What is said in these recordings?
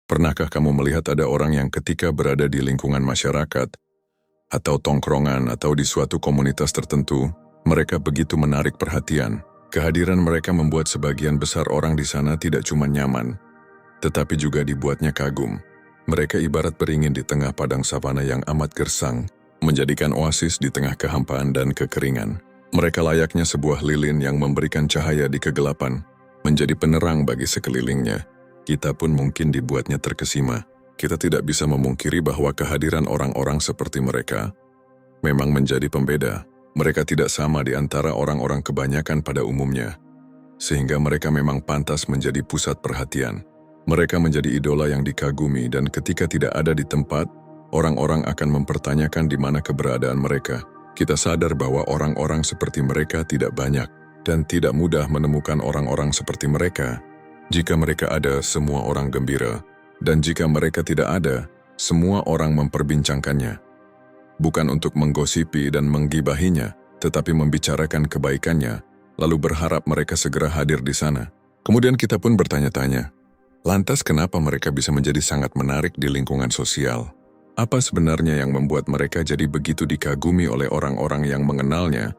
Pernahkah kamu melihat ada orang yang ketika berada di lingkungan masyarakat, atau tongkrongan, atau di suatu komunitas tertentu, mereka begitu menarik perhatian. Kehadiran mereka membuat sebagian besar orang di sana tidak cuma nyaman, tetapi juga dibuatnya kagum. Mereka ibarat beringin di tengah padang savana yang amat gersang, menjadikan oasis di tengah kehampaan dan kekeringan. Mereka layaknya sebuah lilin yang memberikan cahaya di kegelapan, menjadi penerang bagi sekelilingnya. Kita pun mungkin dibuatnya terkesima. Kita tidak bisa memungkiri bahwa kehadiran orang-orang seperti mereka memang menjadi pembeda. Mereka tidak sama di antara orang-orang kebanyakan pada umumnya, sehingga mereka memang pantas menjadi pusat perhatian. Mereka menjadi idola yang dikagumi, dan ketika tidak ada di tempat, orang-orang akan mempertanyakan di mana keberadaan mereka. Kita sadar bahwa orang-orang seperti mereka tidak banyak, dan tidak mudah menemukan orang-orang seperti mereka. Jika mereka ada, semua orang gembira, dan jika mereka tidak ada, semua orang memperbincangkannya. Bukan untuk menggosipi dan menggibahinya, tetapi membicarakan kebaikannya, lalu berharap mereka segera hadir di sana. Kemudian kita pun bertanya-tanya, lantas kenapa mereka bisa menjadi sangat menarik di lingkungan sosial? Apa sebenarnya yang membuat mereka jadi begitu dikagumi oleh orang-orang yang mengenalnya?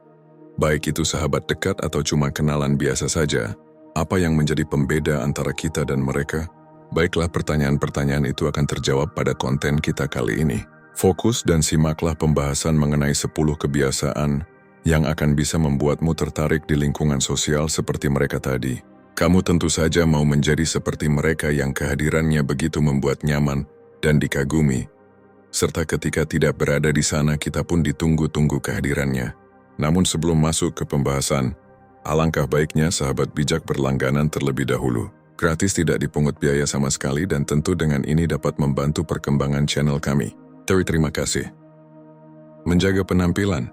Baik itu sahabat dekat atau cuma kenalan biasa saja. Apa yang menjadi pembeda antara kita dan mereka? Baiklah, pertanyaan-pertanyaan itu akan terjawab pada konten kita kali ini. Fokus dan simaklah pembahasan mengenai 10 kebiasaan yang akan bisa membuatmu tertarik di lingkungan sosial seperti mereka tadi. Kamu tentu saja mau menjadi seperti mereka yang kehadirannya begitu membuat nyaman dan dikagumi. Serta ketika tidak berada di sana, kita pun ditunggu-tunggu kehadirannya. Namun sebelum masuk ke pembahasan, alangkah baiknya sahabat bijak berlangganan terlebih dahulu. Gratis, tidak dipungut biaya sama sekali, dan tentu dengan ini dapat membantu perkembangan channel kami. Terima kasih. Menjaga penampilan.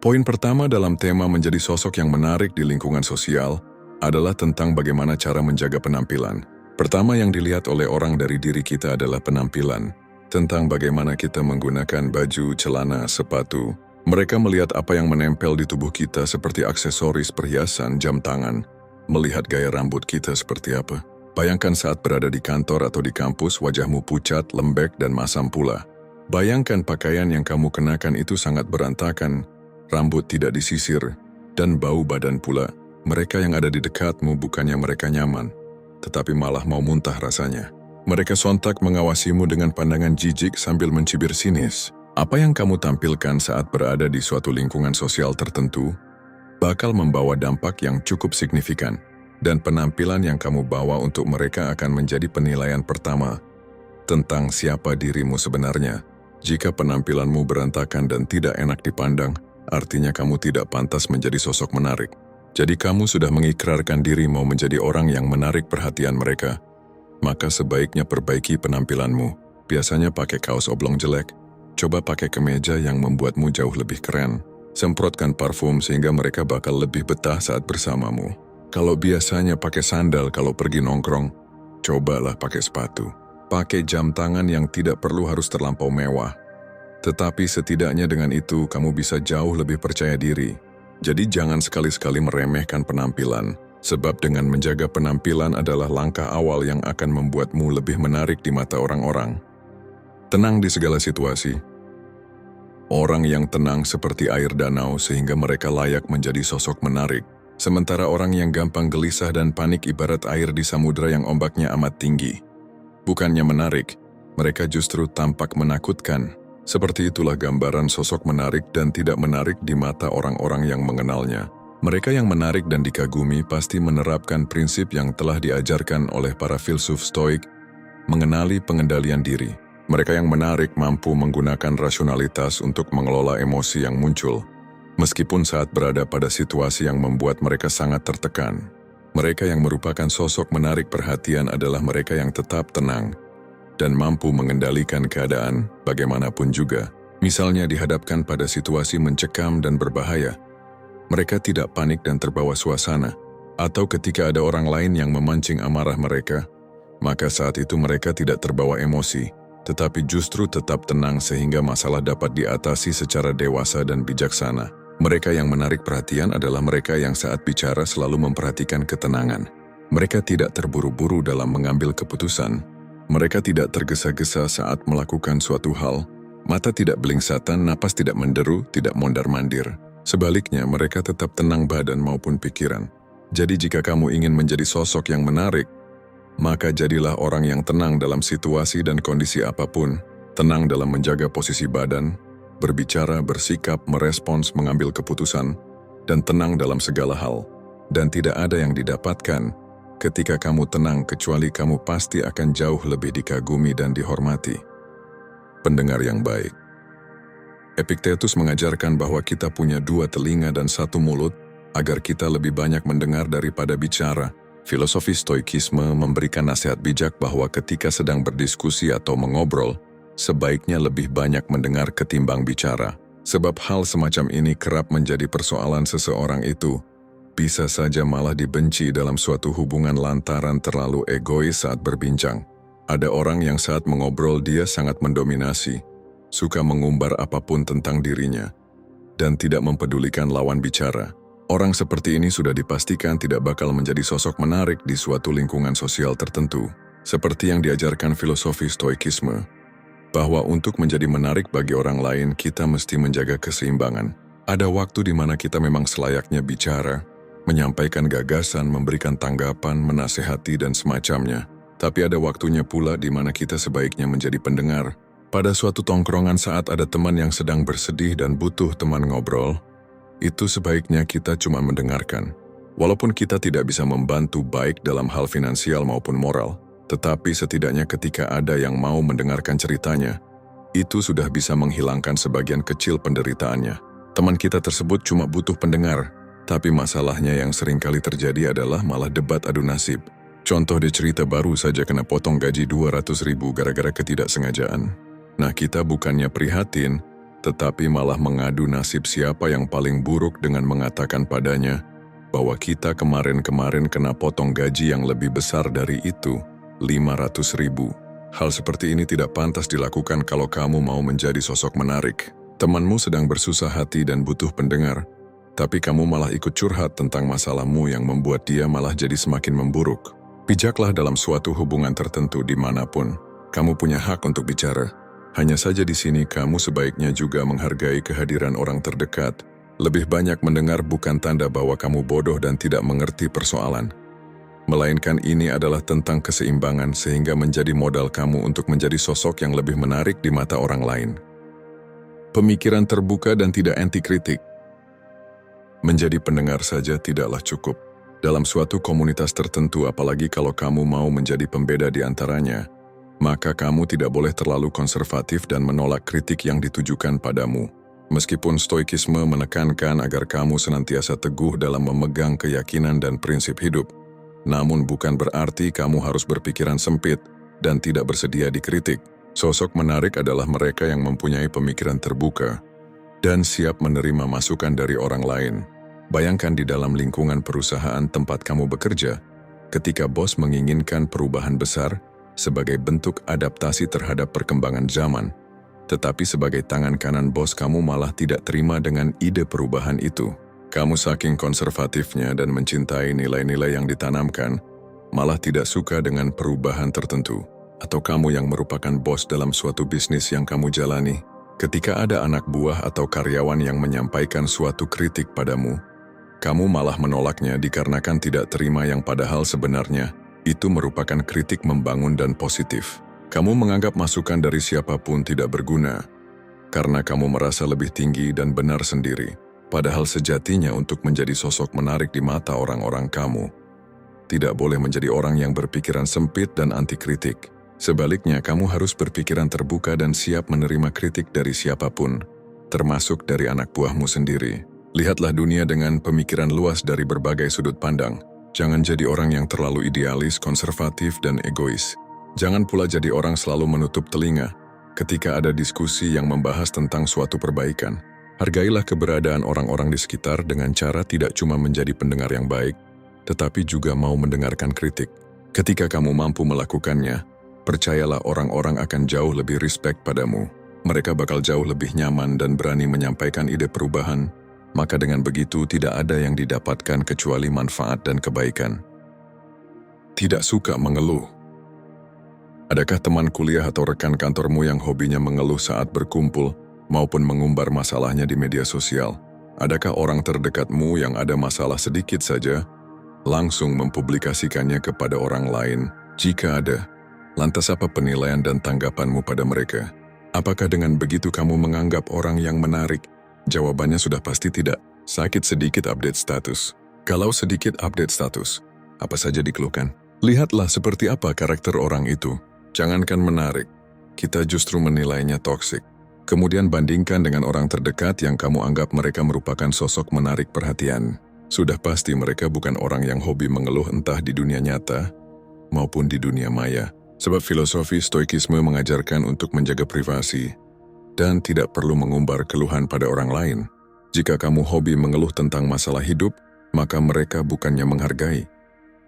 Poin pertama dalam tema menjadi sosok yang menarik di lingkungan sosial adalah tentang bagaimana cara menjaga penampilan. Pertama yang dilihat oleh orang dari diri kita adalah penampilan. Tentang bagaimana kita menggunakan baju, celana, sepatu. Mereka melihat apa yang menempel di tubuh kita seperti aksesoris, perhiasan, jam tangan. Melihat gaya rambut kita seperti apa. Bayangkan saat berada di kantor atau di kampus, wajahmu pucat, lembek, dan masam pula. Bayangkan pakaian yang kamu kenakan itu sangat berantakan, rambut tidak disisir, dan bau badan pula. Mereka yang ada di dekatmu bukannya mereka nyaman, tetapi malah mau muntah rasanya. Mereka sontak mengawasimu dengan pandangan jijik sambil mencibir sinis. Apa yang kamu tampilkan saat berada di suatu lingkungan sosial tertentu bakal membawa dampak yang cukup signifikan, dan penampilan yang kamu bawa untuk mereka akan menjadi penilaian pertama tentang siapa dirimu sebenarnya. Jika penampilanmu berantakan dan tidak enak dipandang, artinya kamu tidak pantas menjadi sosok menarik. Jadi kamu sudah mengikrarkan diri mau menjadi orang yang menarik perhatian mereka, maka sebaiknya perbaiki penampilanmu. Biasanya pakai kaos oblong jelek, coba pakai kemeja yang membuatmu jauh lebih keren. Semprotkan parfum sehingga mereka bakal lebih betah saat bersamamu. Kalau biasanya pakai sandal kalau pergi nongkrong, cobalah pakai sepatu. Pakai jam tangan yang tidak perlu harus terlampau mewah. Tetapi setidaknya dengan itu kamu bisa jauh lebih percaya diri. Jadi jangan sekali-sekali meremehkan penampilan, sebab dengan menjaga penampilan adalah langkah awal yang akan membuatmu lebih menarik di mata orang-orang. Tenang di segala situasi. Orang yang tenang seperti air danau sehingga mereka layak menjadi sosok menarik. Sementara orang yang gampang gelisah dan panik ibarat air di samudera yang ombaknya amat tinggi. Bukannya menarik, mereka justru tampak menakutkan. Seperti itulah gambaran sosok menarik dan tidak menarik di mata orang-orang yang mengenalnya. Mereka yang menarik dan dikagumi pasti menerapkan prinsip yang telah diajarkan oleh para filsuf Stoik, mengenali pengendalian diri. Mereka yang menarik mampu menggunakan rasionalitas untuk mengelola emosi yang muncul, meskipun saat berada pada situasi yang membuat mereka sangat tertekan. Mereka yang merupakan sosok menarik perhatian adalah mereka yang tetap tenang dan mampu mengendalikan keadaan bagaimanapun juga. Misalnya dihadapkan pada situasi mencekam dan berbahaya, mereka tidak panik dan terbawa suasana, atau ketika ada orang lain yang memancing amarah mereka, maka saat itu mereka tidak terbawa emosi, tetapi justru tetap tenang sehingga masalah dapat diatasi secara dewasa dan bijaksana. Mereka yang menarik perhatian adalah mereka yang saat bicara selalu memperhatikan ketenangan. Mereka tidak terburu-buru dalam mengambil keputusan, Mereka tidak tergesa-gesa saat melakukan suatu hal, mata tidak belingsatan, napas tidak menderu, tidak mondar-mandir. Sebaliknya, mereka tetap tenang badan maupun pikiran. Jadi jika kamu ingin menjadi sosok yang menarik, maka jadilah orang yang tenang dalam situasi dan kondisi apapun, tenang dalam menjaga posisi badan, berbicara, bersikap, merespons, mengambil keputusan, dan tenang dalam segala hal. Dan tidak ada yang didapatkan ketika kamu tenang kecuali kamu pasti akan jauh lebih dikagumi dan dihormati. Pendengar yang baik. Epictetus mengajarkan bahwa kita punya 2 telinga dan 1 mulut agar kita lebih banyak mendengar daripada bicara. Filosofi Stoikisme memberikan nasihat bijak bahwa ketika sedang berdiskusi atau mengobrol, sebaiknya lebih banyak mendengar ketimbang bicara. Sebab hal semacam ini kerap menjadi persoalan seseorang itu. Bisa saja malah dibenci dalam suatu hubungan lantaran terlalu egois saat berbincang. Ada orang yang saat mengobrol dia sangat mendominasi, suka mengumbar apapun tentang dirinya, dan tidak mempedulikan lawan bicara. Orang seperti ini sudah dipastikan tidak bakal menjadi sosok menarik di suatu lingkungan sosial tertentu. Seperti yang diajarkan filosofi Stoikisme, bahwa untuk menjadi menarik bagi orang lain kita mesti menjaga keseimbangan. Ada waktu di mana kita memang selayaknya bicara, menyampaikan gagasan, memberikan tanggapan, menasehati, dan semacamnya. Tapi ada waktunya pula di mana kita sebaiknya menjadi pendengar. Pada suatu tongkrongan saat ada teman yang sedang bersedih dan butuh teman ngobrol, itu sebaiknya kita cuma mendengarkan. Walaupun kita tidak bisa membantu baik dalam hal finansial maupun moral, tetapi setidaknya ketika ada yang mau mendengarkan ceritanya, itu sudah bisa menghilangkan sebagian kecil penderitaannya. Teman kita tersebut cuma butuh pendengar, tapi masalahnya yang seringkali terjadi adalah malah debat adu nasib. Contoh dia cerita baru saja kena potong gaji 200.000 gara-gara ketidaksengajaan. Nah, kita bukannya prihatin, tetapi malah mengadu nasib siapa yang paling buruk dengan mengatakan padanya bahwa kita kemarin-kemarin kena potong gaji yang lebih besar dari itu, 500.000. Hal seperti ini tidak pantas dilakukan kalau kamu mau menjadi sosok menarik. Temanmu sedang bersusah hati dan butuh pendengar, tapi kamu malah ikut curhat tentang masalahmu yang membuat dia malah jadi semakin memburuk. Bijaklah dalam suatu hubungan tertentu dimanapun. Kamu punya hak untuk bicara. Hanya saja di sini kamu sebaiknya juga menghargai kehadiran orang terdekat. Lebih banyak mendengar bukan tanda bahwa kamu bodoh dan tidak mengerti persoalan. Melainkan ini adalah tentang keseimbangan sehingga menjadi modal kamu untuk menjadi sosok yang lebih menarik di mata orang lain. Pemikiran terbuka dan tidak anti kritik. Menjadi pendengar saja tidaklah cukup. Dalam suatu komunitas tertentu, apalagi kalau kamu mau menjadi pembeda di antaranya, maka kamu tidak boleh terlalu konservatif dan menolak kritik yang ditujukan padamu. Meskipun Stoikisme menekankan agar kamu senantiasa teguh dalam memegang keyakinan dan prinsip hidup, namun bukan berarti kamu harus berpikiran sempit dan tidak bersedia dikritik. Sosok menarik adalah mereka yang mempunyai pemikiran terbuka dan siap menerima masukan dari orang lain. Bayangkan di dalam lingkungan perusahaan tempat kamu bekerja, ketika bos menginginkan perubahan besar sebagai bentuk adaptasi terhadap perkembangan zaman, tetapi sebagai tangan kanan bos kamu malah tidak terima dengan ide perubahan itu. Kamu saking konservatifnya dan mencintai nilai-nilai yang ditanamkan, malah tidak suka dengan perubahan tertentu. Atau kamu yang merupakan bos dalam suatu bisnis yang kamu jalani, ketika ada anak buah atau karyawan yang menyampaikan suatu kritik padamu, kamu malah menolaknya dikarenakan tidak terima yang padahal sebenarnya itu merupakan kritik membangun dan positif. Kamu menganggap masukan dari siapapun tidak berguna, karena kamu merasa lebih tinggi dan benar sendiri. Padahal sejatinya untuk menjadi sosok menarik di mata orang-orang kamu, tidak boleh menjadi orang yang berpikiran sempit dan anti kritik. Sebaliknya, kamu harus berpikiran terbuka dan siap menerima kritik dari siapapun, termasuk dari anak buahmu sendiri. Lihatlah dunia dengan pemikiran luas dari berbagai sudut pandang. Jangan jadi orang yang terlalu idealis, konservatif, dan egois. Jangan pula jadi orang selalu menutup telinga ketika ada diskusi yang membahas tentang suatu perbaikan. Hargailah keberadaan orang-orang di sekitar dengan cara tidak cuma menjadi pendengar yang baik, tetapi juga mau mendengarkan kritik. Ketika kamu mampu melakukannya, percayalah orang-orang akan jauh lebih respect padamu. Mereka bakal jauh lebih nyaman dan berani menyampaikan ide perubahan. Maka dengan begitu tidak ada yang didapatkan kecuali manfaat dan kebaikan. Tidak suka mengeluh. Adakah teman kuliah atau rekan kantormu yang hobinya mengeluh saat berkumpul maupun mengumbar masalahnya di media sosial? Adakah orang terdekatmu yang ada masalah sedikit saja langsung mempublikasikannya kepada orang lain? Jika ada, lantas apa penilaian dan tanggapanmu pada mereka? Apakah dengan begitu kamu menganggap orang yang menarik? Jawabannya sudah pasti tidak. Sakit sedikit update status. Kalau sedikit update status, apa saja dikeluhkan? Lihatlah seperti apa karakter orang itu. Jangankan menarik, kita justru menilainya toksik. Kemudian bandingkan dengan orang terdekat yang kamu anggap mereka merupakan sosok menarik perhatian. Sudah pasti mereka bukan orang yang hobi mengeluh entah di dunia nyata maupun di dunia maya. Sebab filosofi stoikisme mengajarkan untuk menjaga privasi dan tidak perlu mengumbar keluhan pada orang lain. Jika kamu hobi mengeluh tentang masalah hidup, maka mereka bukannya menghargai,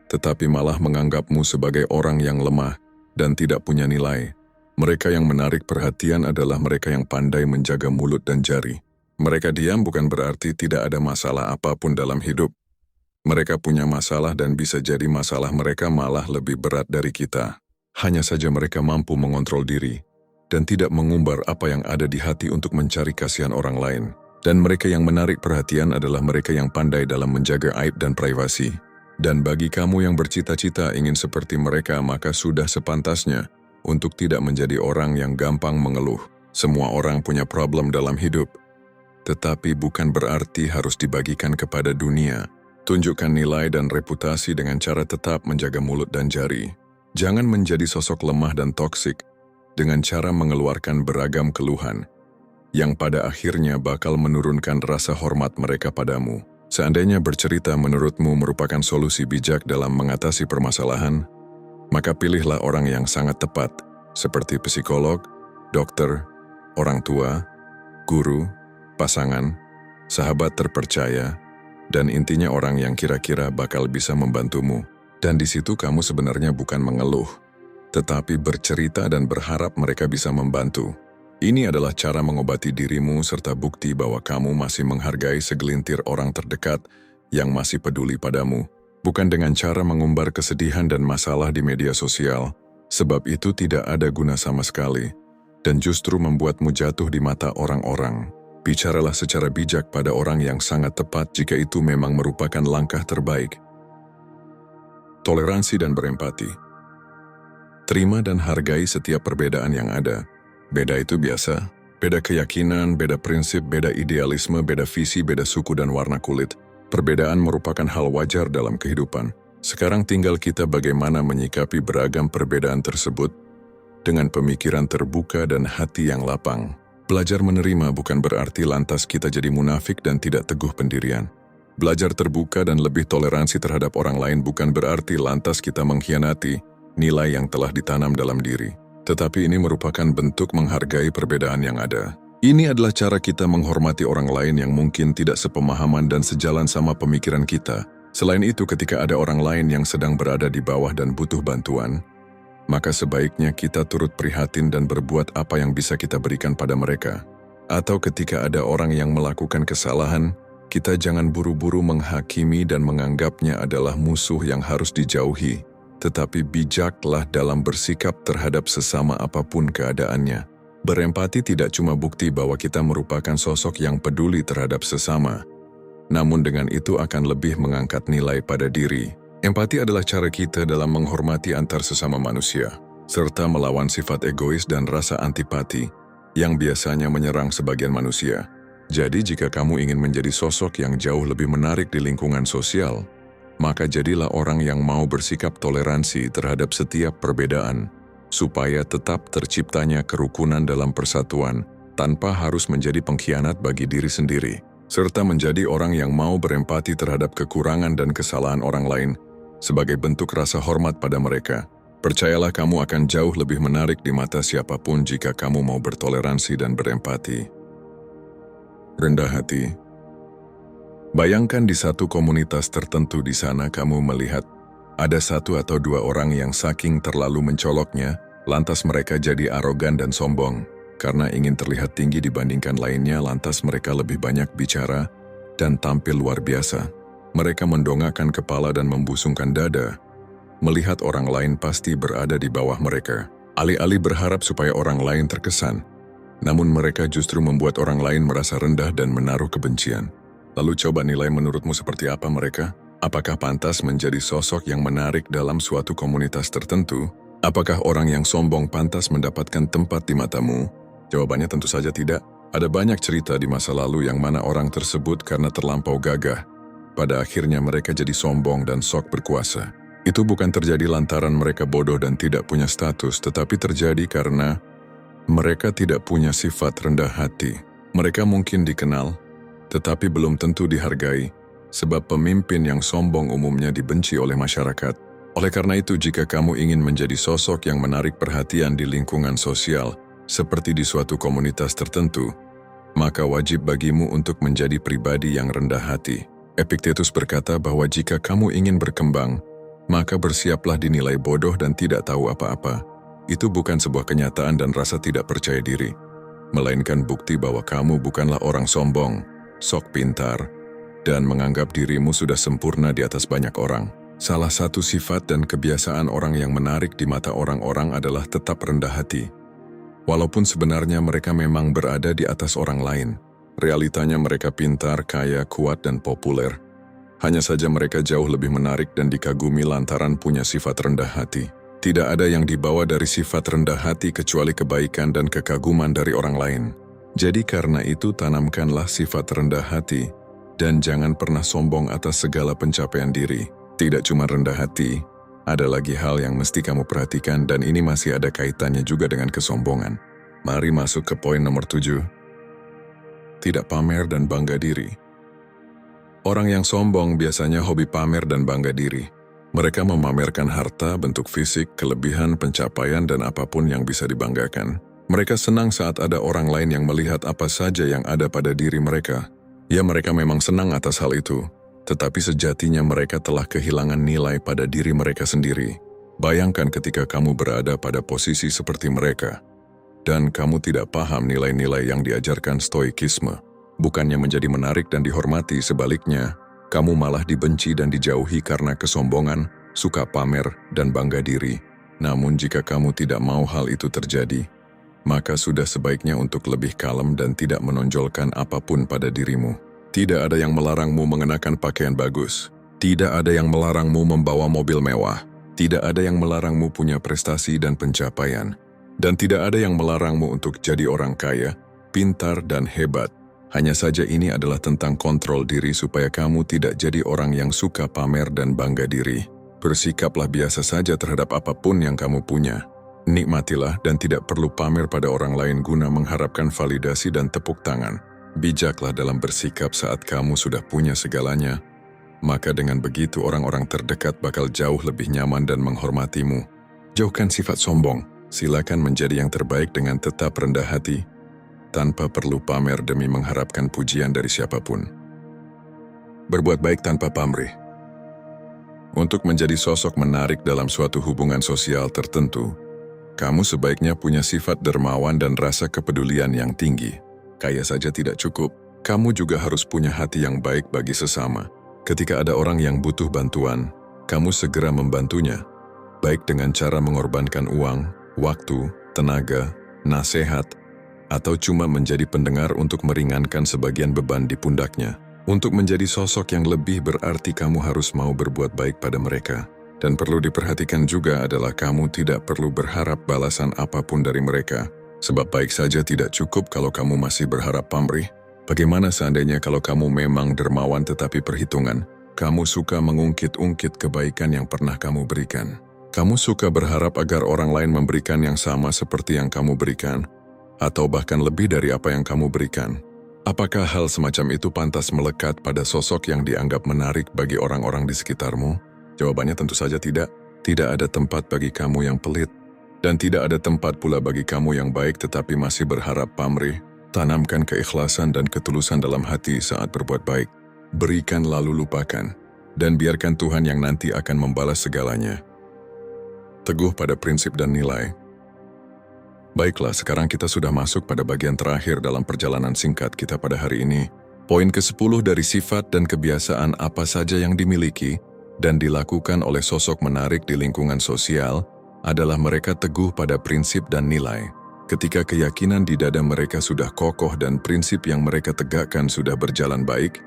tetapi malah menganggapmu sebagai orang yang lemah dan tidak punya nilai. Mereka yang menarik perhatian adalah mereka yang pandai menjaga mulut dan jari. Mereka diam bukan berarti tidak ada masalah apapun dalam hidup. Mereka punya masalah dan bisa jadi masalah mereka malah lebih berat dari kita. Hanya saja mereka mampu mengontrol diri dan tidak mengumbar apa yang ada di hati untuk mencari kasihan orang lain. Dan mereka yang menarik perhatian adalah mereka yang pandai dalam menjaga aib dan privasi. Dan bagi kamu yang bercita-cita ingin seperti mereka, maka sudah sepantasnya untuk tidak menjadi orang yang gampang mengeluh. Semua orang punya problem dalam hidup, tetapi bukan berarti harus dibagikan kepada dunia. Tunjukkan nilai dan reputasi dengan cara tetap menjaga mulut dan jari. Jangan menjadi sosok lemah dan toksik dengan cara mengeluarkan beragam keluhan yang pada akhirnya bakal menurunkan rasa hormat mereka padamu. Seandainya bercerita menurutmu merupakan solusi bijak dalam mengatasi permasalahan, maka pilihlah orang yang sangat tepat, seperti psikolog, dokter, orang tua, guru, pasangan, sahabat terpercaya, dan intinya orang yang kira-kira bakal bisa membantumu. Dan di situ kamu sebenarnya bukan mengeluh, tetapi bercerita dan berharap mereka bisa membantu. Ini adalah cara mengobati dirimu serta bukti bahwa kamu masih menghargai segelintir orang terdekat yang masih peduli padamu. Bukan dengan cara mengumbar kesedihan dan masalah di media sosial, sebab itu tidak ada guna sama sekali, dan justru membuatmu jatuh di mata orang-orang. Bicaralah secara bijak pada orang yang sangat tepat jika itu memang merupakan langkah terbaik. Toleransi dan berempati. Terima dan hargai setiap perbedaan yang ada. Beda itu biasa. Beda keyakinan, beda prinsip, beda idealisme, beda visi, beda suku dan warna kulit. Perbedaan merupakan hal wajar dalam kehidupan. Sekarang tinggal kita bagaimana menyikapi beragam perbedaan tersebut dengan pemikiran terbuka dan hati yang lapang. Belajar menerima bukan berarti lantas kita jadi munafik dan tidak teguh pendirian. Belajar terbuka dan lebih toleransi terhadap orang lain bukan berarti lantas kita mengkhianati nilai yang telah ditanam dalam diri. Tetapi ini merupakan bentuk menghargai perbedaan yang ada. Ini adalah cara kita menghormati orang lain yang mungkin tidak sepemahaman dan sejalan sama pemikiran kita. Selain itu, ketika ada orang lain yang sedang berada di bawah dan butuh bantuan, maka sebaiknya kita turut prihatin dan berbuat apa yang bisa kita berikan pada mereka. Atau ketika ada orang yang melakukan kesalahan, kita jangan buru-buru menghakimi dan menganggapnya adalah musuh yang harus dijauhi. Tetapi bijaklah dalam bersikap terhadap sesama apapun keadaannya. Berempati tidak cuma bukti bahwa kita merupakan sosok yang peduli terhadap sesama, namun dengan itu akan lebih mengangkat nilai pada diri. Empati adalah cara kita dalam menghormati antar sesama manusia, serta melawan sifat egois dan rasa antipati yang biasanya menyerang sebagian manusia. Jadi jika kamu ingin menjadi sosok yang jauh lebih menarik di lingkungan sosial, maka jadilah orang yang mau bersikap toleransi terhadap setiap perbedaan, supaya tetap terciptanya kerukunan dalam persatuan tanpa harus menjadi pengkhianat bagi diri sendiri, serta menjadi orang yang mau berempati terhadap kekurangan dan kesalahan orang lain sebagai bentuk rasa hormat pada mereka. Percayalah kamu akan jauh lebih menarik di mata siapapun jika kamu mau bertoleransi dan berempati. Rendah hati. Bayangkan di satu komunitas tertentu di sana kamu melihat ada satu atau dua orang yang saking terlalu mencoloknya, lantas mereka jadi arogan dan sombong. Karena ingin terlihat tinggi dibandingkan lainnya, lantas mereka lebih banyak bicara dan tampil luar biasa. Mereka mendongakkan kepala dan membusungkan dada. Melihat orang lain pasti berada di bawah mereka. Alih-alih berharap supaya orang lain terkesan, namun mereka justru membuat orang lain merasa rendah dan menaruh kebencian. Lalu coba nilai menurutmu seperti apa mereka? Apakah pantas menjadi sosok yang menarik dalam suatu komunitas tertentu? Apakah orang yang sombong pantas mendapatkan tempat di matamu? Jawabannya tentu saja tidak. Ada banyak cerita di masa lalu yang mana orang tersebut karena terlampau gagah, pada akhirnya mereka jadi sombong dan sok berkuasa. Itu bukan terjadi lantaran mereka bodoh dan tidak punya status, tetapi terjadi karena mereka tidak punya sifat rendah hati. Mereka mungkin dikenal, tetapi belum tentu dihargai, sebab pemimpin yang sombong umumnya dibenci oleh masyarakat. Oleh karena itu, jika kamu ingin menjadi sosok yang menarik perhatian di lingkungan sosial, seperti di suatu komunitas tertentu, maka wajib bagimu untuk menjadi pribadi yang rendah hati. Epictetus berkata bahwa jika kamu ingin berkembang, maka bersiaplah dinilai bodoh dan tidak tahu apa-apa. Itu bukan sebuah kenyataan dan rasa tidak percaya diri, melainkan bukti bahwa kamu bukanlah orang sombong, sok pintar, dan menganggap dirimu sudah sempurna di atas banyak orang. Salah satu sifat dan kebiasaan orang yang menarik di mata orang-orang adalah tetap rendah hati. Walaupun sebenarnya mereka memang berada di atas orang lain, realitanya mereka pintar, kaya, kuat, dan populer. Hanya saja mereka jauh lebih menarik dan dikagumi lantaran punya sifat rendah hati. Tidak ada yang dibawa dari sifat rendah hati kecuali kebaikan dan kekaguman dari orang lain. Jadi karena itu tanamkanlah sifat rendah hati dan jangan pernah sombong atas segala pencapaian diri. Tidak cuma rendah hati, ada lagi hal yang mesti kamu perhatikan dan ini masih ada kaitannya juga dengan kesombongan. Mari masuk ke poin nomor 7. Tidak pamer dan bangga diri. Orang yang sombong biasanya hobi pamer dan bangga diri. Mereka memamerkan harta, bentuk fisik, kelebihan, pencapaian, dan apapun yang bisa dibanggakan. Mereka senang saat ada orang lain yang melihat apa saja yang ada pada diri mereka. Ya, mereka memang senang atas hal itu, tetapi sejatinya mereka telah kehilangan nilai pada diri mereka sendiri. Bayangkan ketika kamu berada pada posisi seperti mereka, dan kamu tidak paham nilai-nilai yang diajarkan stoikisme. Bukannya menjadi menarik dan dihormati, sebaliknya, kamu malah dibenci dan dijauhi karena kesombongan, suka pamer, dan bangga diri. Namun jika kamu tidak mau hal itu terjadi, maka sudah sebaiknya untuk lebih kalem dan tidak menonjolkan apapun pada dirimu. Tidak ada yang melarangmu mengenakan pakaian bagus. Tidak ada yang melarangmu membawa mobil mewah. Tidak ada yang melarangmu punya prestasi dan pencapaian. Dan tidak ada yang melarangmu untuk jadi orang kaya, pintar, dan hebat. Hanya saja ini adalah tentang kontrol diri supaya kamu tidak jadi orang yang suka pamer dan bangga diri. Bersikaplah biasa saja terhadap apapun yang kamu punya. Nikmatilah dan tidak perlu pamer pada orang lain guna mengharapkan validasi dan tepuk tangan. Bijaklah dalam bersikap saat kamu sudah punya segalanya. Maka dengan begitu orang-orang terdekat bakal jauh lebih nyaman dan menghormatimu. Jauhkan sifat sombong. Silakan menjadi yang terbaik dengan tetap rendah hati, tanpa perlu pamer demi mengharapkan pujian dari siapapun. Berbuat baik tanpa pamrih. Untuk menjadi sosok menarik dalam suatu hubungan sosial tertentu, kamu sebaiknya punya sifat dermawan dan rasa kepedulian yang tinggi. Kaya saja tidak cukup, kamu juga harus punya hati yang baik bagi sesama. Ketika ada orang yang butuh bantuan, kamu segera membantunya, baik dengan cara mengorbankan uang, waktu, tenaga, nasihat, atau cuma menjadi pendengar untuk meringankan sebagian beban di pundaknya. Untuk menjadi sosok yang lebih berarti kamu harus mau berbuat baik pada mereka. Dan perlu diperhatikan juga adalah kamu tidak perlu berharap balasan apapun dari mereka. Sebab baik saja tidak cukup kalau kamu masih berharap pamrih. Bagaimana seandainya kalau kamu memang dermawan tetapi perhitungan? Kamu suka mengungkit-ungkit kebaikan yang pernah kamu berikan. Kamu suka berharap agar orang lain memberikan yang sama seperti yang kamu berikan, atau bahkan lebih dari apa yang kamu berikan. Apakah hal semacam itu pantas melekat pada sosok yang dianggap menarik bagi orang-orang di sekitarmu? Jawabannya tentu saja tidak. Tidak ada tempat bagi kamu yang pelit, dan tidak ada tempat pula bagi kamu yang baik tetapi masih berharap pamrih. Tanamkan keikhlasan dan ketulusan dalam hati saat berbuat baik. Berikan lalu lupakan, dan biarkan Tuhan yang nanti akan membalas segalanya. Teguh pada prinsip dan nilai. Baiklah, sekarang kita sudah masuk pada bagian terakhir dalam perjalanan singkat kita pada hari ini. Poin ke-10 dari sifat dan kebiasaan apa saja yang dimiliki dan dilakukan oleh sosok menarik di lingkungan sosial adalah mereka teguh pada prinsip dan nilai. Ketika keyakinan di dada mereka sudah kokoh dan prinsip yang mereka tegakkan sudah berjalan baik,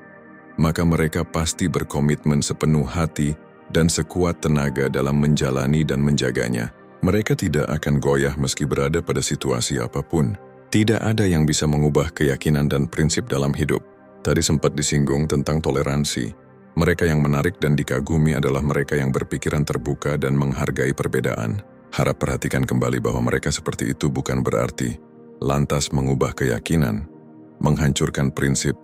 maka mereka pasti berkomitmen sepenuh hati dan sekuat tenaga dalam menjalani dan menjaganya. Mereka tidak akan goyah meski berada pada situasi apapun. Tidak ada yang bisa mengubah keyakinan dan prinsip dalam hidup. Tadi sempat disinggung tentang toleransi. Mereka yang menarik dan dikagumi adalah mereka yang berpikiran terbuka dan menghargai perbedaan. Harap perhatikan kembali bahwa mereka seperti itu bukan berarti lantas mengubah keyakinan, menghancurkan prinsip,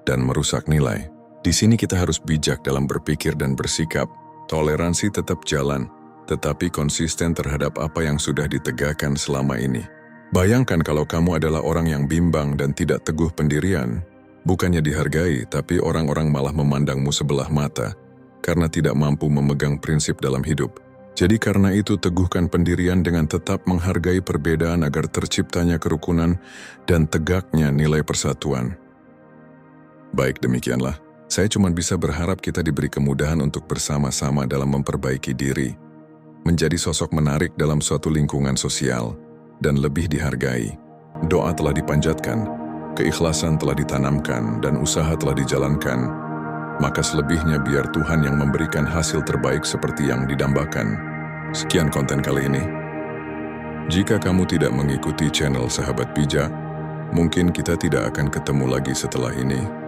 dan merusak nilai. Di sini kita harus bijak dalam berpikir dan bersikap. Toleransi tetap jalan, tetapi konsisten terhadap apa yang sudah ditegakkan selama ini. Bayangkan kalau kamu adalah orang yang bimbang dan tidak teguh pendirian, bukannya dihargai, tapi orang-orang malah memandangmu sebelah mata karena tidak mampu memegang prinsip dalam hidup. Jadi karena itu teguhkan pendirian dengan tetap menghargai perbedaan agar terciptanya kerukunan dan tegaknya nilai persatuan. Baik, demikianlah. Saya cuma bisa berharap kita diberi kemudahan untuk bersama-sama dalam memperbaiki diri, menjadi sosok menarik dalam suatu lingkungan sosial, dan lebih dihargai. Doa telah dipanjatkan, keikhlasan telah ditanamkan, dan usaha telah dijalankan. Maka selebihnya biar Tuhan yang memberikan hasil terbaik seperti yang didambakan. Sekian konten kali ini. Jika kamu tidak mengikuti channel Sahabat Bijak, mungkin kita tidak akan ketemu lagi setelah ini.